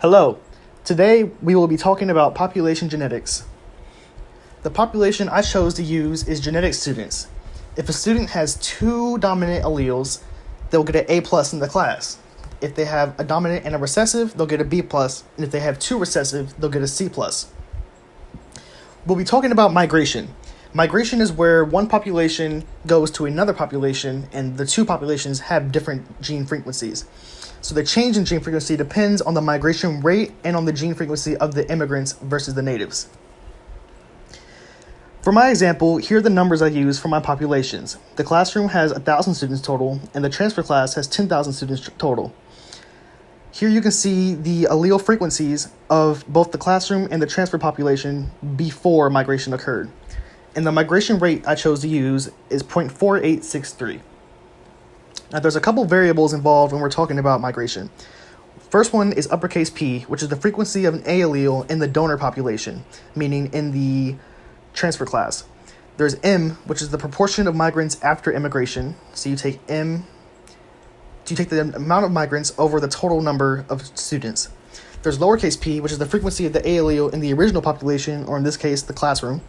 Hello. Today we will be talking about population genetics. The population I chose to use is genetic students. If a student has two dominant alleles, they'll get an A+ in the class. If they have a dominant and a recessive, they'll get a B+, and if they have two recessive, they'll get a C+. We'll be talking about migration. Migration is where one population goes to another population, and the two populations have different gene frequencies. So the change in gene frequency depends on the migration rate and on the gene frequency of the immigrants versus the natives. For my example, here are the numbers I use for my populations. The classroom has 1,000 students total, and the transfer class has 10,000 students total. Here you can see the allele frequencies of both the classroom and the transfer population before migration occurred. And the migration rate I chose to use is 0.4863. Now, there's a couple variables involved when we're talking about migration. First one is uppercase P, which is the frequency of an A allele in the donor population, meaning in the transfer class. There's M, which is the proportion of migrants after immigration. So you take the amount of migrants over the total number of students. There's lowercase p, which is the frequency of the A allele in the original population, or in this case, the classroom.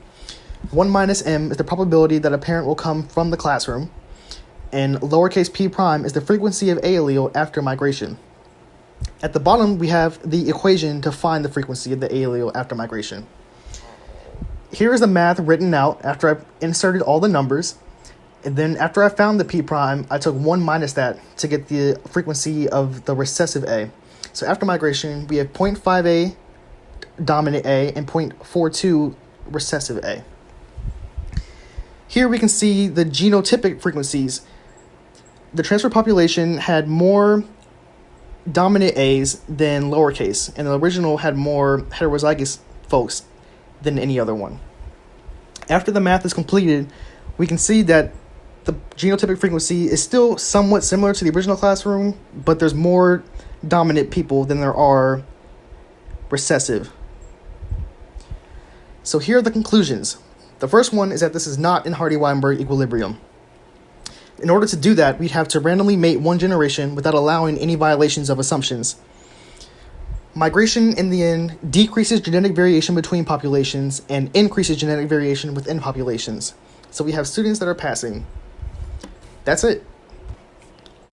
1 minus m is the probability that a parent will come from the classroom. And lowercase p prime is the frequency of A allele after migration. At the bottom, we have the equation to find the frequency of the A allele after migration. Here is the math written out after I inserted all the numbers. And then after I found the p prime, I took 1 minus that to get the frequency of the recessive A. So after migration, we have 0.5A dominant A and 0.42 recessive A. Here we can see the genotypic frequencies. The transfer population had more dominant A's than lowercase, and the original had more heterozygous folks than any other one. After the math is completed, we can see that the genotypic frequency is still somewhat similar to the original classroom, but there's more dominant people than there are recessive. So here are the conclusions. The first one is that this is not in Hardy-Weinberg equilibrium. In order to do that, we'd have to randomly mate one generation without allowing any violations of assumptions. Migration, in the end, decreases genetic variation between populations and increases genetic variation within populations. So we have students that are passing. That's it.